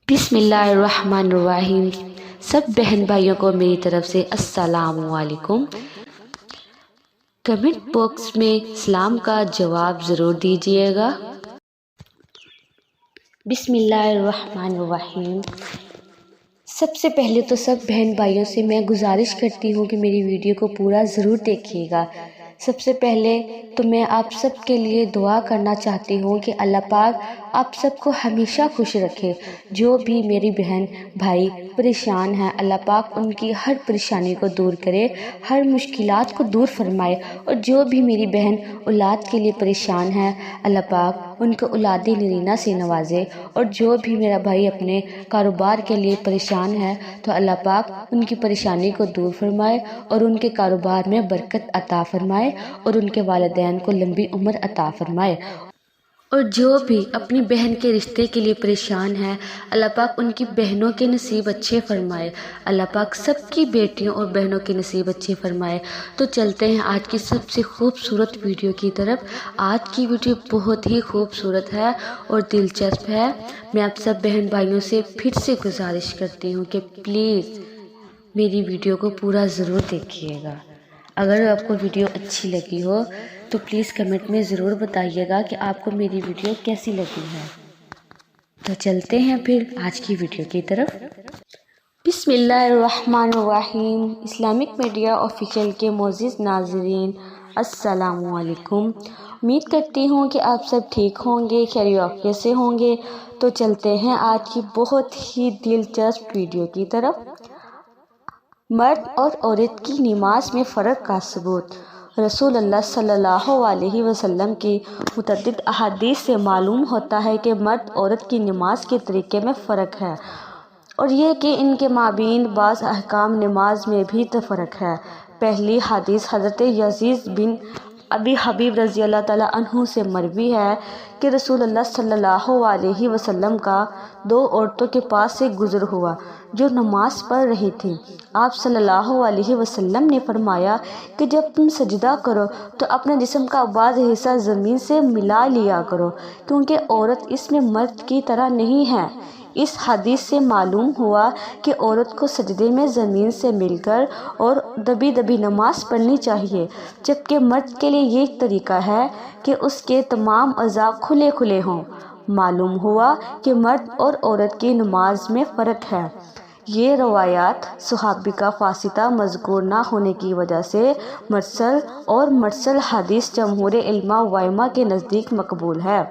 بسم اللہ الرحمن الرحیم۔ سب بہن بھائیوں کو میری طرف سے السلام علیکم۔ کمنٹ باکس میں سلام کا جواب ضرور دیجیے گا۔ بسم اللہ الرحمن الرحیم۔ سب سے پہلے تو سب بہن بھائیوں سے میں گزارش کرتی ہوں کہ میری ویڈیو کو پورا ضرور دیکھیے گا۔ سب سے پہلے تو میں آپ سب کے لیے دعا کرنا چاہتی ہوں کہ اللہ پاک آپ سب کو ہمیشہ خوش رکھے۔ جو بھی میری بہن بھائی پریشان ہیں، اللہ پاک ان کی ہر پریشانی کو دور کرے، ہر مشکلات کو دور فرمائے، اور جو بھی میری بہن اولاد کے لیے پریشان ہے، اللہ پاک ان کو اولاد نرینہ سے نوازے، اور جو بھی میرا بھائی اپنے کاروبار کے لیے پریشان ہے تو اللہ پاک ان کی پریشانی کو دور فرمائے اور ان کے کاروبار میں برکت عطا فرمائے اور ان کے والدین کو لمبی عمر عطا فرمائے۔ اور جو بھی اپنی بہن کے رشتے کے لیے پریشان ہے، اللہ پاک ان کی بہنوں کے نصیب اچھے فرمائے، اللہ پاک سب کی بیٹیوں اور بہنوں کے نصیب اچھے فرمائے۔ تو چلتے ہیں آج کی سب سے خوبصورت ویڈیو کی طرف۔ آج کی ویڈیو بہت ہی خوبصورت ہے اور دلچسپ ہے۔ میں آپ سب بہن بھائیوں سے پھر سے گزارش کرتی ہوں کہ پلیز میری ویڈیو کو پورا ضرور دیکھیے گا۔ اگر آپ کو ویڈیو اچھی لگی ہو تو پلیز کمنٹ میں ضرور بتائیے گا کہ آپ کو میری ویڈیو کیسی لگی ہے۔ تو چلتے ہیں پھر آج کی ویڈیو کی طرف۔ بسم اللہ الرحمن الرحیم۔ اسلامک میڈیا آفیشیل کے معزز ناظرین، السلام علیکم۔ امید کرتی ہوں کہ آپ سب ٹھیک ہوں گے، خیر و عافیت سے ہوں گے۔ تو چلتے ہیں آج کی بہت ہی دلچسپ ویڈیو کی طرف۔ مرد اور عورت کی نماز میں فرق کا ثبوت۔ رسول اللہ صلی اللہ علیہ وسلم کی متعدد احادیث سے معلوم ہوتا ہے کہ مرد عورت کی نماز کے طریقے میں فرق ہے، اور یہ کہ ان کے مابین بعض احکام نماز میں بھی فرق ہے۔ پہلی حدیث حضرت یزید بن ابی حبیب رضی اللہ تعالیٰ عنہ سے مروی ہے کہ رسول اللہ صلی اللہ علیہ وسلم کا دو عورتوں کے پاس سے گزر ہوا جو نماز پڑھ رہی تھیں۔ آپ صلی اللہ علیہ وسلم نے فرمایا کہ جب تم سجدہ کرو تو اپنے جسم کا بعض حصہ زمین سے ملا لیا کرو، کیونکہ عورت اس میں مرد کی طرح نہیں ہے۔ اس حدیث سے معلوم ہوا کہ عورت کو سجدے میں زمین سے مل کر اور دبی دبی نماز پڑھنی چاہیے، جبکہ مرد کے لیے یہ طریقہ ہے کہ اس کے تمام اعضاء کھلے کھلے ہوں۔ معلوم ہوا کہ مرد اور عورت کی نماز میں فرق ہے۔ یہ روایات صحابیہ واسطہ مذکور نہ ہونے کی وجہ سے مرسل حدیث جمہور علماء وائمہ کے نزدیک مقبول ہے۔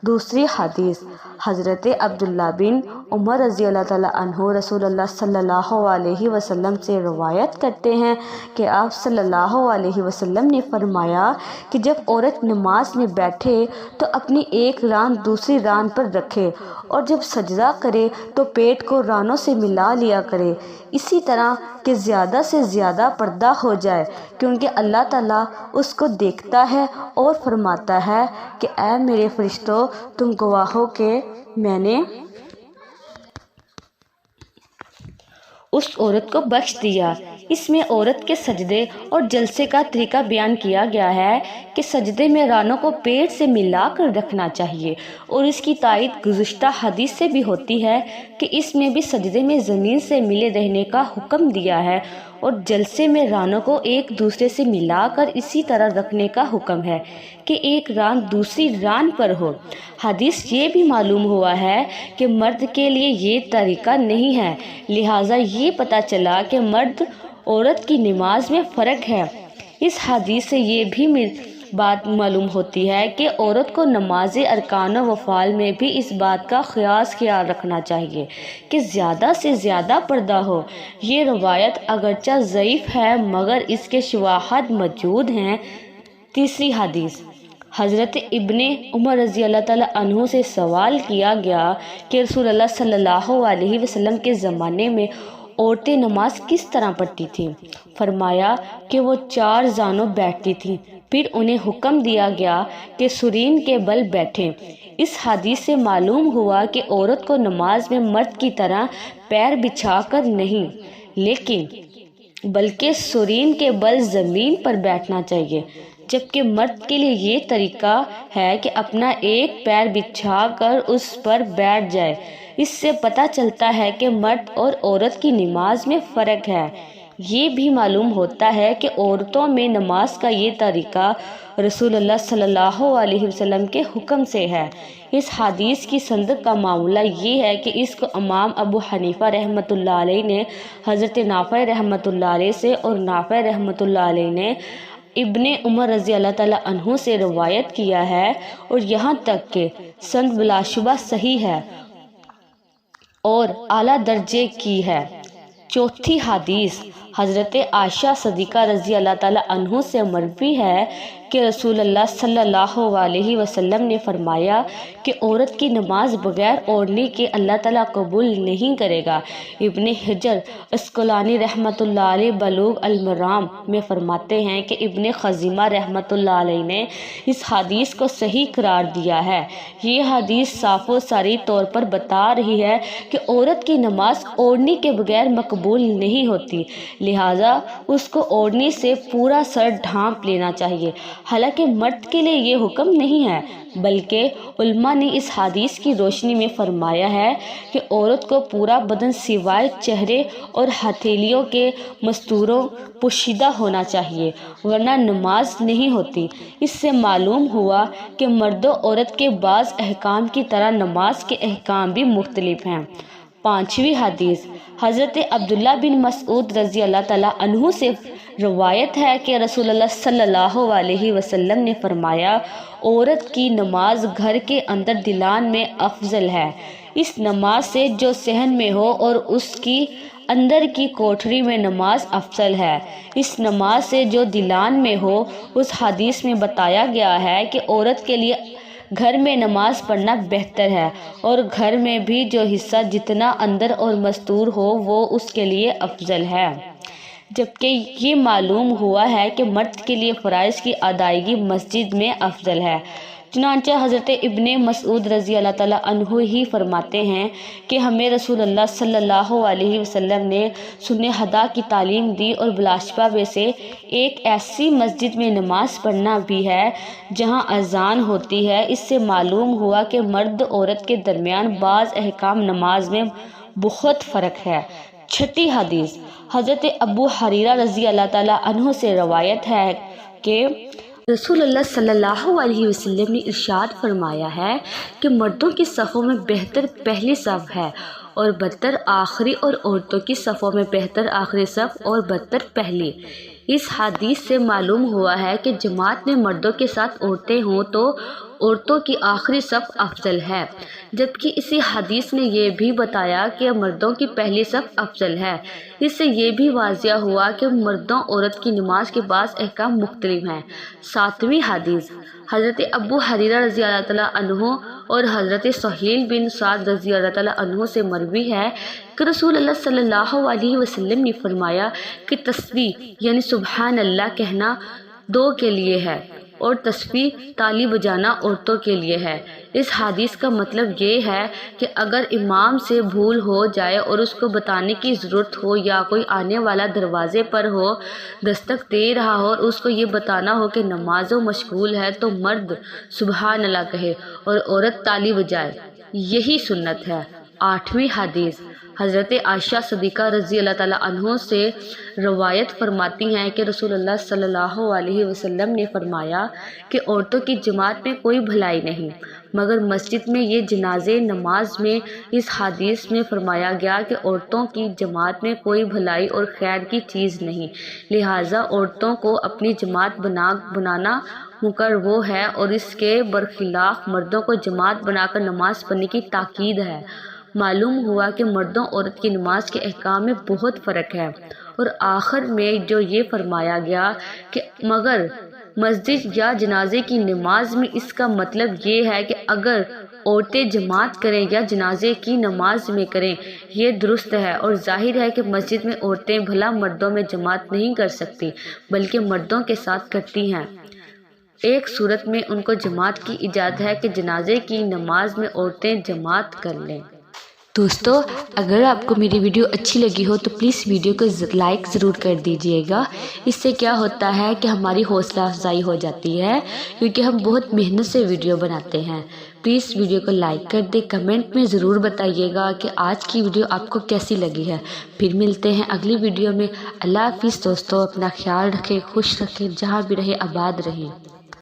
دوسری حدیث حضرت عبداللہ بن عمر رضی اللہ تعالیٰ عنہ رسول اللہ صلی اللہ علیہ وسلم سے روایت کرتے ہیں کہ آپ صلی اللہ علیہ وسلم نے فرمایا کہ جب عورت نماز میں بیٹھے تو اپنی ایک ران دوسری ران پر رکھے، اور جب سجدہ کرے تو پیٹ کو رانوں سے ملا لیا کرے، اسی طرح کہ زیادہ سے زیادہ پردہ ہو جائے، کیونکہ اللہ تعالیٰ اس کو دیکھتا ہے اور فرماتا ہے کہ اے میرے فرشتوں، تم گواہ ہو کہ میں نے اس عورت کو بخش دیا۔ اس میں عورت کے سجدے اور جلسے کا طریقہ بیان کیا گیا ہے کہ سجدے میں رانوں کو پیٹ سے ملا کر رکھنا چاہیے، اور اس کی تائید گزشتہ حدیث سے بھی ہوتی ہے کہ اس میں بھی سجدے میں زمین سے ملے رہنے کا حکم دیا ہے، اور جلسے میں رانوں کو ایک دوسرے سے ملا کر اسی طرح رکھنے کا حکم ہے کہ ایک ران دوسری ران پر ہو۔ حدیث یہ بھی معلوم ہوا ہے کہ مرد کے لیے یہ طریقہ نہیں ہے، لہٰذا یہ پتہ چلا کہ مرد عورت کی نماز میں فرق ہے۔ اس حدیث سے یہ بھی بات معلوم ہوتی ہے کہ عورت کو نماز ارکان و افعال میں بھی اس بات کا خیال رکھنا چاہیے کہ زیادہ سے زیادہ پردہ ہو۔ یہ روایت اگرچہ ضعیف ہے مگر اس کے شواہد موجود ہیں۔ تیسری حدیث حضرت ابن عمر رضی اللہ تعالیٰ عنہ سے سوال کیا گیا کہ رسول اللہ صلی اللہ علیہ وسلم کے زمانے میں عورتیں نماز کس طرح پڑھتی تھیں؟ فرمایا کہ وہ 4 زانوں بیٹھتی تھیں، پھر انہیں حکم دیا گیا کہ سرین کے بل بیٹھیں۔ اس حدیث سے معلوم ہوا کہ عورت کو نماز میں مرد کی طرح پیر بچھا کر نہیں، لیکن بلکہ سرین کے بل زمین پر بیٹھنا چاہیے، جبکہ مرد کے لیے یہ طریقہ ہے کہ اپنا ایک پیر بچھا کر اس پر بیٹھ جائے۔ اس سے پتہ چلتا ہے کہ مرد اور عورت کی نماز میں فرق ہے۔ یہ بھی معلوم ہوتا ہے کہ عورتوں میں نماز کا یہ طریقہ رسول اللہ صلی اللہ علیہ وسلم کے حکم سے ہے۔ اس حدیث کی سند کا معاملہ یہ ہے کہ اس کو امام ابو حنیفہ رحمۃ اللہ علیہ نے حضرت نافع رحمۃ اللہ علیہ سے اور نافع رحمۃ اللہ علیہ نے ابن عمر رضی اللہ تعالیٰ عنہ سے روایت کیا ہے، اور یہاں تک کہ سند بلا شبہ صحیح ہے اور اعلیٰ درجے کی ہے۔ چوتھی حدیث حضرت عائشہ صدیقہ رضی اللہ تعالیٰ عنہ سے مروی ہے کہ رسول اللہ صلی اللہ علیہ وسلم نے فرمایا کہ عورت کی نماز بغیر اوڑھنے کے اللہ تعالیٰ قبول نہیں کرے گا۔ ابن حجر اسقلانی رحمۃ اللہ علیہ بلوغ المرام میں فرماتے ہیں کہ ابن خزیمہ رحمۃ اللہ علیہ نے اس حدیث کو صحیح قرار دیا ہے۔ یہ حدیث صاف و صریح طور پر بتا رہی ہے کہ عورت کی نماز اوڑھنے کے بغیر مقبول نہیں ہوتی، لہٰذا اس کو اوڑھنے سے پورا سر ڈھانپ لینا چاہیے۔ حالانکہ مرد کے لیے یہ حکم نہیں ہے، بلکہ علماء نے اس حدیث کی روشنی میں فرمایا ہے کہ عورت کو پورا بدن سوائے چہرے اور ہتھیلیوں کے مستوروں پوشیدہ ہونا چاہیے، ورنہ نماز نہیں ہوتی۔ اس سے معلوم ہوا کہ مرد و عورت کے بعض احکام کی طرح نماز کے احکام بھی مختلف ہیں۔ پانچویں حدیث حضرت عبداللہ بن مسعود رضی اللہ تعالیٰ عنہ سے روایت ہے کہ رسول اللہ صلی اللہ علیہ وسلم نے فرمایا، عورت کی نماز گھر کے اندر دلان میں افضل ہے اس نماز سے جو صحن میں ہو، اور اس کی اندر کی کوٹھری میں نماز افضل ہے اس نماز سے جو دلان میں ہو۔ اس حدیث میں بتایا گیا ہے کہ عورت کے لیے گھر میں نماز پڑھنا بہتر ہے، اور گھر میں بھی جو حصہ جتنا اندر اور مستور ہو وہ اس کے لیے افضل ہے۔ جبکہ یہ معلوم ہوا ہے کہ مرد کے لیے فرائض کی ادائیگی مسجد میں افضل ہے۔ چنانچہ حضرت ابن مسعود رضی اللہ تعالیٰ عنہ ہی فرماتے ہیں کہ ہمیں رسول اللہ صلی اللہ علیہ وسلم نے سنہ ہدیٰ کی تعلیم دی، اور بلا شبہ میں سے ایک ایسی مسجد میں نماز پڑھنا بھی ہے جہاں اذان ہوتی ہے۔ اس سے معلوم ہوا کہ مرد عورت کے درمیان بعض احکام نماز میں بہت فرق ہے۔ چھٹی حدیث حضرت ابو ہریرہ رضی اللہ تعالیٰ عنہ سے روایت ہے کہ رسول اللہ صلی اللہ علیہ وسلم نے ارشاد فرمایا ہے کہ مردوں کی صفوں میں بہتر پہلی صف ہے اور بدتر آخری، اور عورتوں کی صفوں میں بہتر آخری صف اور بدتر پہلی۔ اس حدیث سے معلوم ہوا ہے کہ جماعت میں مردوں کے ساتھ عورتیں ہوں تو عورتوں کی آخری صف افضل ہے، جبکہ اسی حدیث نے یہ بھی بتایا کہ مردوں کی پہلی صف افضل ہے۔ اس سے یہ بھی واضح ہوا کہ مردوں عورت کی نماز کے بعض احکام مختلف ہیں۔ ساتویں حدیث حضرت ابو ہریرہ رضی اللہ تعالیٰ عنہ اور حضرت سہیل بن سعد رضی اللہ تعالیٰ عنہ سے مروی ہے کہ رسول اللہ صلی اللہ علیہ وسلم نے فرمایا کہ تسبیح یعنی سبحان اللہ کہنا دو کے لیے ہے، اور تسبیح تالی بجانا عورتوں کے لیے ہے۔ اس حدیث کا مطلب یہ ہے کہ اگر امام سے بھول ہو جائے اور اس کو بتانے کی ضرورت ہو، یا کوئی آنے والا دروازے پر ہو دستک دے رہا ہو اور اس کو یہ بتانا ہو کہ نمازوں مشغول ہے، تو مرد سبحان اللہ کہے اور عورت تالی بجائے، یہی سنت ہے۔ آٹھویں حدیث حضرت عائشہ صدیقہ رضی اللہ تعالیٰ عنہ سے روایت فرماتی ہیں کہ رسول اللہ صلی اللہ علیہ وسلم نے فرمایا کہ عورتوں کی جماعت میں کوئی بھلائی نہیں مگر مسجد میں یہ جنازے نماز میں۔ اس حدیث میں فرمایا گیا کہ عورتوں کی جماعت میں کوئی بھلائی اور خیر کی چیز نہیں، لہٰذا عورتوں کو اپنی جماعت بنانا مقرر وہ ہے، اور اس کے برخلاف مردوں کو جماعت بنا کر نماز پڑھنے کی تاکید ہے۔ معلوم ہوا کہ مردوں عورت کی نماز کے احکام میں بہت فرق ہے، اور آخر میں جو یہ فرمایا گیا کہ مگر مسجد یا جنازے کی نماز میں، اس کا مطلب یہ ہے کہ اگر عورتیں جماعت کریں یا جنازے کی نماز میں کریں یہ درست ہے، اور ظاہر ہے کہ مسجد میں عورتیں بھلا مردوں میں جماعت نہیں کر سکتی بلکہ مردوں کے ساتھ کرتی ہیں۔ ایک صورت میں ان کو جماعت کی اجازت ہے کہ جنازے کی نماز میں عورتیں جماعت کر لیں۔ دوستو اگر آپ کو میری ویڈیو اچھی لگی ہو تو پلیز ویڈیو کو لائک ضرور کر دیجئے گا۔ اس سے کیا ہوتا ہے کہ ہماری حوصلہ افزائی ہو جاتی ہے، کیونکہ ہم بہت محنت سے ویڈیو بناتے ہیں۔ پلیز ویڈیو کو لائک کر دیں، کمنٹ میں ضرور بتائیے گا کہ آج کی ویڈیو آپ کو کیسی لگی ہے۔ پھر ملتے ہیں اگلی ویڈیو میں۔ اللہ حافظ دوستو، اپنا خیال رکھیں، خوش رکھیں، جہاں بھی رہیں آباد رہیں۔